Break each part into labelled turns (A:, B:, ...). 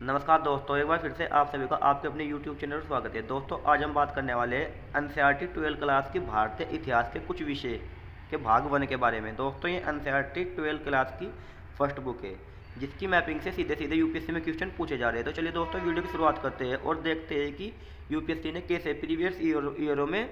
A: नमस्कार दोस्तों, एक बार फिर से आप सभी का आपके अपने YouTube चैनल पर स्वागत है। दोस्तों, आज हम बात करने वाले हैं एनसीईआरटी 12 क्लास की भारतीय इतिहास के कुछ विषय के भाग 1 के बारे में। दोस्तों, ये एनसीईआरटी 12 क्लास की फर्स्ट बुक है, जिसकी मैपिंग से सीधे सीधे यूपीएससी में क्वेश्चन पूछे जा रहे हैं। तो चलिए दोस्तों, वीडियो की शुरुआत करते हैं और देखते हैं कि यूपीएससी ने कैसे प्रीवियस ईयरों में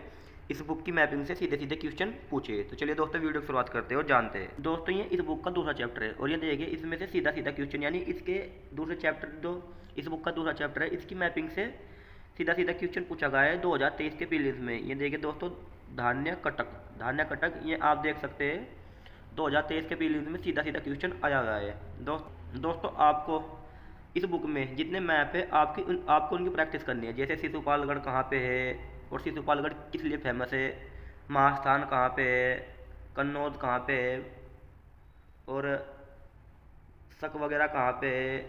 A: इस बुक की मैपिंग से सीधे सीधे क्वेश्चन पूछे। तो चलिए दोस्तों, वीडियो की शुरुआत करते हैं और जानते हैं। दोस्तों, ये इस बुक का दूसरा चैप्टर है और ये देखिए इसमें से सीधा सीधा क्वेश्चन, यानी इसके दूसरे चैप्टर जो इस बुक का दूसरा चैप्टर है, इसकी मैपिंग से सीधा सीधा क्वेश्चन पूछा गया है 2023 के प्रीलिम्स में। ये देखिए दोस्तों, धान्य कटक ये आप देख सकते हैं 2023 के प्रीलिम्स में सीधा सीधा क्वेश्चन आया गया है। दोस्तों, आपको इस बुक में जितने मैप है आपको उनकी प्रैक्टिस करनी है। जैसे शिशुपालगढ़ कहाँ पे है और शिशुपालगढ़ किस लिए फेमस है, महास्थान कहाँ पे है, कन्नौज कहाँ पे है और शक वगैरह कहाँ पे है,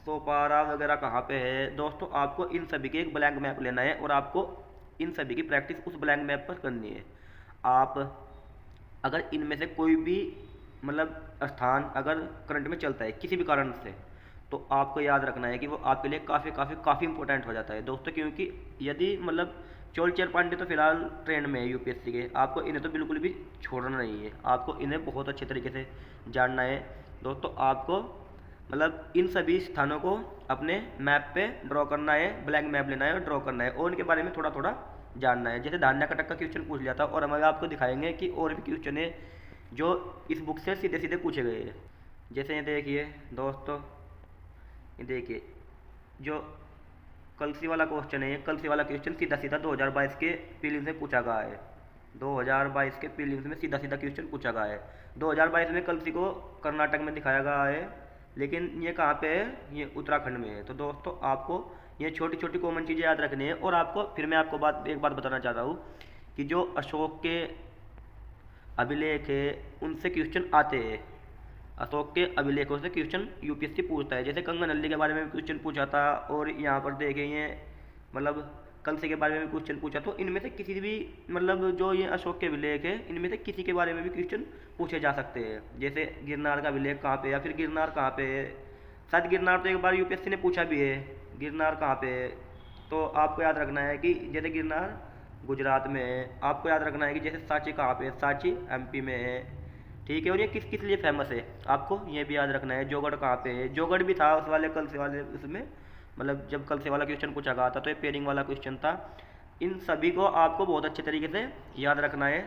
A: सोपारा वगैरह कहाँ पे है। दोस्तों, आपको इन सभी के एक ब्लैंक मैप लेना है और आपको इन सभी की प्रैक्टिस उस ब्लैंक मैप पर करनी है। आप अगर इनमें से कोई भी स्थान अगर करंट में चलता है किसी भी कारण से, तो आपको याद रखना है कि वो आपके लिए काफ़ी काफ़ी काफ़ी इंपॉर्टेंट हो जाता है दोस्तों। क्योंकि यदि चोलचेर पांडे तो फिलहाल ट्रेंड में है यूपीएससी के, आपको इन्हें तो बिल्कुल भी छोड़ना नहीं है, आपको इन्हें बहुत अच्छे तरीके से जानना है। दोस्तों, आपको इन सभी स्थानों को अपने मैप पे ड्रॉ करना है, ब्लैंक मैप लेना है और ड्रॉ करना है और उनके बारे में थोड़ा थोड़ा जानना है। जैसे धान्य कटक का क्वेश्चन पूछ लिया था और हम आपको दिखाएंगे कि और भी क्वेश्चन है जो इस बुक से सीधे सीधे पूछे गए हैं। जैसे ये देखिए दोस्तों, ये देखिए जो कलसी वाला क्वेश्चन है, कलसी वाला क्वेश्चन सीधा सीधा 2022 के प्रीलिम्स में पूछा गया है। 2022 के प्रीलिम्स में सीधा सीधा क्वेश्चन पूछा गया है। 2022 में कलसी को कर्नाटक में दिखाया गया है, लेकिन ये कहाँ पे है, ये उत्तराखंड में है। तो दोस्तों, आपको ये छोटी छोटी कॉमन चीज़ें याद रखनी है। और आपको फिर मैं आपको एक बात बताना चाह रहा हूँ कि जो अशोक के अभिलेख है उनसे क्वेश्चन आते हैं, अशोक के अभिलेखों से क्वेश्चन यूपीएससी पूछता है। जैसे कंगन के बारे में क्वेश्चन पूछा था और यहाँ पर देखेंगे कलसी के बारे में भी क्वेश्चन पूछा। तो इनमें से किसी भी जो ये अशोक के अभिलेख है, इनमें से किसी के बारे में भी क्वेश्चन पूछे जा सकते हैं। जैसे गिरनार का अभिलेख कहाँ पे, या फिर गिरनार कहाँ पे है। शायद गिरनार तो एक बार यूपीएससी ने पूछा भी है, गिरनार कहाँ पे है। तो आपको याद रखना है कि जैसे गिरनार गुजरात में है, आपको याद रखना है कि जैसे सांची कहाँ पे है, सांची एमपी में है, ठीक है। और ये किस किस लिए फेमस है, आपको ये भी याद रखना है। जोगढ़ कहाँ पे है, जोगढ़ भी था उस वाले कल से वाले उसमें, जब कल से वाला क्वेश्चन पूछा गया था तो ये पेयरिंग वाला क्वेश्चन था। इन सभी को आपको बहुत अच्छे तरीके से याद रखना है।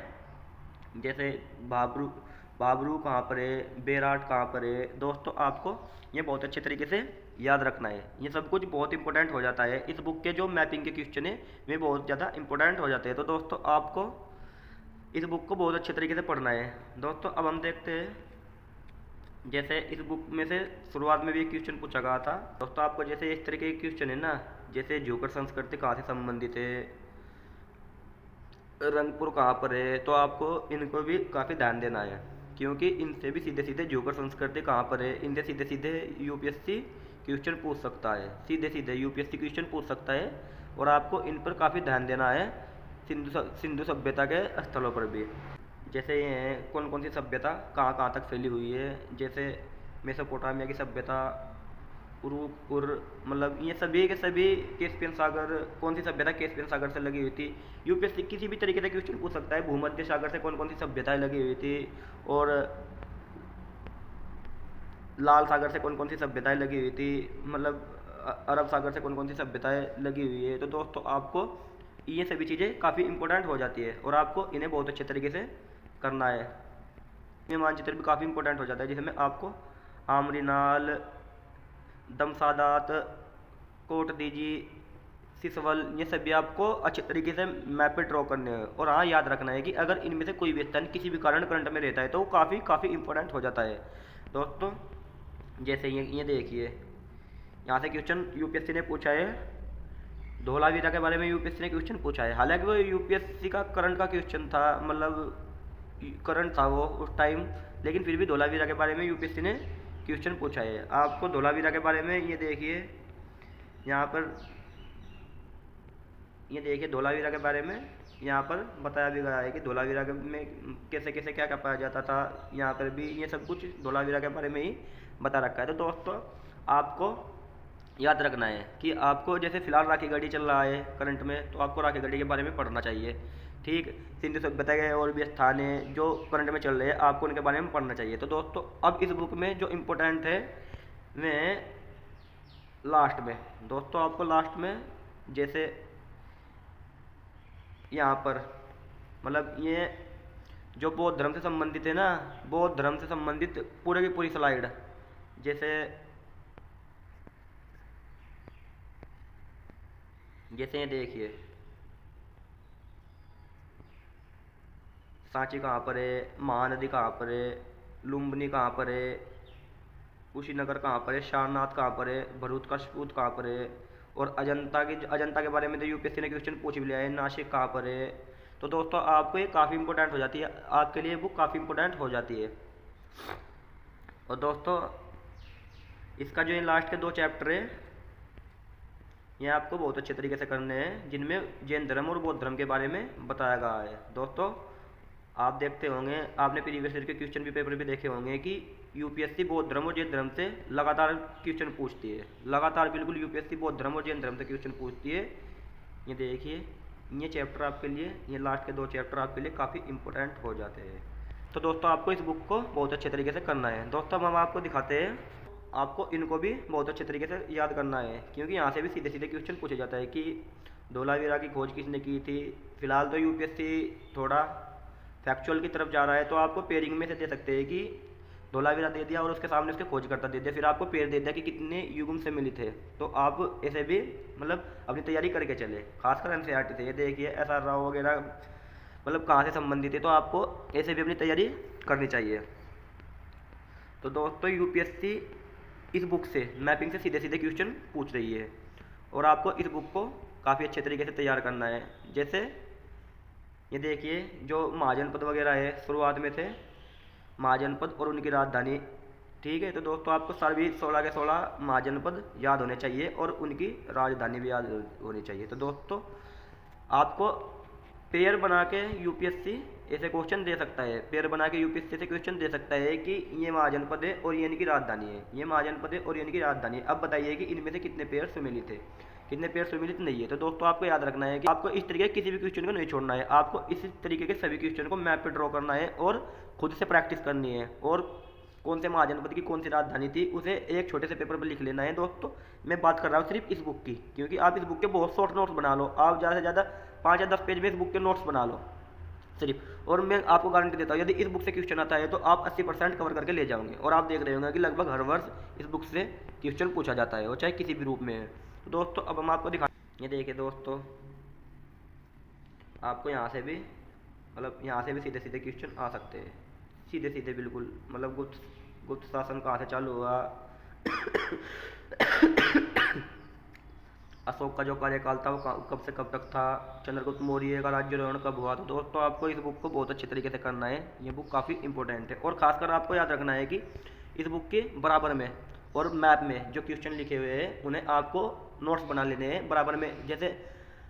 A: जैसे बाबरू बाबरू कहाँ पर है, बेराट कहाँ पर है। दोस्तों, आपको ये बहुत अच्छे तरीके से याद रखना है। ये सब कुछ बहुत इंपॉर्टेंट हो जाता है। इस बुक के जो मैपिंग के क्वेश्चन है वे बहुत ज़्यादा इंपॉर्टेंट हो जाते हैं। तो दोस्तों, आपको इस बुक को बहुत अच्छे तरीके से पढ़ना है। दोस्तों, अब हम देखते हैं, जैसे इस बुक में से शुरुआत में भी एक क्वेश्चन पूछा गया था। दोस्तों, आपको जैसे इस तरीके के क्वेश्चन है ना, जैसे जोकर संस्कृति कहाँ से संबंधित है, रंगपुर कहाँ पर है, तो आपको इनको भी काफ़ी ध्यान देना है। क्योंकि इनसे भी सीधे सीधे जोकर संस्कृति कहाँ पर है, इनसे सीधे सीधे यूपीएससी क्वेश्चन पूछ सकता है, सीधे सीधे यूपीएससी क्वेश्चन पूछ सकता है। और आपको इन पर काफ़ी ध्यान देना है, सिंधु सभ्यता के स्थलों पर भी। जैसे ये हैं कौन कौन सी सभ्यता कहाँ कहाँ तक फैली हुई है। जैसे मेसोपोटामिया की सभ्यता, उर ये सभी के सभी कैस्पियन सागर, कौन सी सभ्यता कैस्पियन सागर से लगी हुई थी। यूपीएससी किसी भी तरीके से क्वेश्चन पूछ सकता है, भूमध्य सागर से कौन कौन सी सभ्यताएं लगी हुई थी और लाल सागर से कौन कौन सी सभ्यताएं लगी हुई थी, अरब सागर से कौन कौन सी सभ्यताएं लगी हुई है। तो दोस्तों, आपको ये सभी चीज़ें काफ़ी इंपॉर्टेंट हो जाती है और आपको इन्हें बहुत अच्छे तरीके से करना है। ये मानचित्र भी काफ़ी इंपॉर्टेंट हो जाता है, जिसमें आपको आमरीनाल, दमसादात, कोट दीजी, सिसवल, ये सभी आपको अच्छे तरीके से मैप पे ड्रॉ करने हैं। और हाँ, याद रखना है कि अगर इनमें से कोई भी स्थान किसी भी कारण करंट में रहता है तो वो काफ़ी काफ़ी इंपॉर्टेंट हो जाता है। दोस्तों, जैसे ये देखिए, यहाँ से क्वेश्चन यूपीएससी ने पूछा है, धोलावीरा के बारे में यूपीएससी ने क्वेश्चन पूछा है। हालांकि वो यूपीएससी का करंट का क्वेश्चन था, करंट था वो उस टाइम, लेकिन फिर भी धोलावीरा के बारे में यूपीएससी ने क्वेश्चन पूछा है। आपको धोलावीरा के बारे में ये देखिए, यहाँ पर ये देखिए धोलावीरा के बारे में यहाँ पर बताया भी गया है कि धोलावीरा में कैसे कैसे क्या क्या पाया जाता था। यहाँ पर भी ये सब कुछ धोलावीरा के बारे में ही बता रखा है। तो दोस्तों, आपको याद रखना है कि आपको जैसे फिलहाल राखी गढ़ी चल रहा है करंट में, तो आपको राखी गढ़ी के बारे में पढ़ना चाहिए। ठीक, सिंधु सभ्यता के और भी स्थान है जो करंट में चल रहे हैं, आपको उनके बारे में पढ़ना चाहिए। तो दोस्तों अब इस बुक में जो इम्पोर्टेंट है मैं लास्ट में, दोस्तों आपको लास्ट में जैसे यहाँ पर मतलब ये जो बौद्ध धर्म से संबंधित है ना, बौद्ध धर्म से संबंधित पूरे की पूरी स्लाइड, जैसे जैसे ये देखिए सांची कहाँ पर है, महानदी कहाँ पर है, लुम्बिनी कहाँ पर है, कुशीनगर कहाँ पर है, सारनाथ कहाँ पर है, भरूच का सपूत कहाँ पर है, और अजंता के बारे में तो यूपीएससी ने क्वेश्चन पूछ भी लिया है, नासिक कहाँ पर है। तो दोस्तों आपको ये काफ़ी इंपॉर्टेंट हो जाती है, आपके लिए बुक काफ़ी इंपॉर्टेंट हो जाती है। और दोस्तों इसका जो ये लास्ट के 2 चैप्टर है ये आपको बहुत अच्छे तरीके से करने हैं, जिनमें जैन धर्म और बौद्ध धर्म के बारे में बताया गया है। दोस्तों आप देखते होंगे, आपने प्रीवियस ईयर के क्वेश्चन भी पेपर भी देखे होंगे कि यूपीएससी बौद्ध धर्म और जैन धर्म से लगातार क्वेश्चन पूछती है, लगातार बिल्कुल यूपीएससी बौद्ध धर्म और जैन धर्म से क्वेश्चन पूछती है। ये देखिए ये चैप्टर आपके लिए, ये लास्ट के 2 चैप्टर आपके लिए काफ़ी इंपॉर्टेंट हो जाते हैं। तो दोस्तों आपको इस बुक को बहुत अच्छे तरीके से करना है। दोस्तों हम आपको दिखाते हैं, आपको इनको भी बहुत अच्छे तरीके से याद करना है, क्योंकि यहाँ से भी सीधे सीधे क्वेश्चन पूछा जाता है कि धोलावीरा की खोज किसने की थी। फिलहाल तो यूपीएससी थोड़ा फैक्चुअल की तरफ जा रहा है, तो आपको पेयरिंग में से दे सकते हैं कि धोलावीरा दे दिया और उसके सामने उसके खोजकर्ता दे दिया, फिर आपको पेड़ दे दिया कि कितने युगम से मिली थे। तो आप ऐसे भी मतलब अपनी तैयारी करके चले, खासकर एनसीईआरटी से। ये देखिए एसआर राव वगैरह मतलब कहाँ से संबंधित है, तो आपको ऐसे भी अपनी तैयारी करनी चाहिए। तो दोस्तों यूपीएससी इस बुक से मैपिंग से सीधे सीधे क्वेश्चन पूछ रही है, और आपको इस बुक को काफ़ी अच्छे तरीके से तैयार करना है। जैसे ये देखिए जो महाजनपद वगैरह है, शुरुआत में थे महाजनपद और उनकी राजधानी। ठीक है, तो दोस्तों आपको सभी 16 के 16 महाजनपद याद होने चाहिए और उनकी राजधानी भी याद होनी चाहिए। तो दोस्तों आपको पेयर बना के यूपीएससी ऐसे क्वेश्चन दे सकता है, पेयर बना के यूपीएससी से क्वेश्चन दे सकता है कि ये महाजनपद है और ये इनकी राजधानी है, ये महाजनपद है और ये इनकी राजधानी है। अब बताइए कि इनमें से कितने पेयर सुमिलित है, कितने पेयर सुमिलित नहीं है। तो दोस्तों आपको याद रखना है कि आपको इस तरीके के किसी भी क्वेश्चन को नहीं छोड़ना है, आपको इस तरीके के सभी क्वेश्चन को मैप पे ड्रॉ करना है और खुद से प्रैक्टिस करनी है, और कौन से महाजनपद की कौन सी राजधानी थी उसे एक छोटे से पेपर पर लिख लेना है। दोस्तों मैं बात कर रहा हूँ सिर्फ इस बुक की, क्योंकि आप इस बुक के बहुत शॉर्ट नोट्स बना लो, आप ज़्यादा से ज़्यादा 5 या 10 पेज में इस बुक के नोट्स बना लो सिर्फ, और मैं आपको गारंटी देता हूँ यदि इस बुक से क्वेश्चन आता है तो आप 80% कवर करके ले जाओगे। और आप देख रहे होंगे कि लगभग हर वर्ष इस बुक से क्वेश्चन पूछा जाता है, और चाहे किसी भी रूप में है। तो दोस्तों अब हम आपको दिखा, ये देखिए दोस्तों आपको यहाँ से भी मतलब यहाँ से भी सीधे सीधे क्वेश्चन आ सकते हैं, सीधे सीधे बिल्कुल। मतलब गुप्त शासन कहाँ से चालू हुआ, अशोक का जो कार्यकाल था वो कब से कब तक था, चंद्रगुप्त मौर्य का राज्यारोहण कब हुआ। तो दोस्तों आपको इस बुक को बहुत अच्छे तरीके से करना है, ये बुक काफ़ी इंपॉर्टेंट है। और खासकर आपको याद रखना है कि इस बुक के बराबर में और मैप में जो क्वेश्चन लिखे हुए हैं उन्हें आपको नोट्स बना लेने हैं बराबर में। जैसे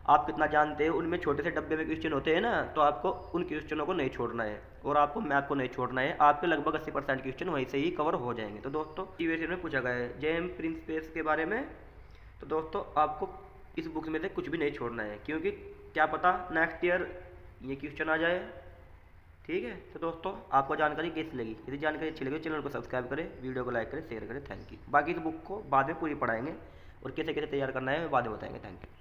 A: आप कितना जानते हैं उनमें छोटे से डब्बे में क्वेश्चन होते हैं ना, तो आपको उन क्वेश्चनों को नहीं छोड़ना है और आपको मैप को नहीं छोड़ना है। आपके लगभग 80% क्वेश्चन वहीं से ही कवर हो जाएंगे। तो दोस्तों प्रीवियस ईयर में पूछा गया है जेएम प्रिंस के बारे में, तो दोस्तों आपको इस बुक में से कुछ भी नहीं छोड़ना है, क्योंकि क्या पता नेक्स्ट ईयर ये क्वेश्चन आ जाए। ठीक है, तो दोस्तों आपको जानकारी कैसी लगी, यदि जानकारी अच्छी लगी चैनल को सब्सक्राइब करें, वीडियो को लाइक करें, शेयर करें। Thank you. बाकी इस बुक को बाद में पूरी पढ़ाएंगे और कैसे कैसे तैयार करना है बाद में बताएंगे। Thank you.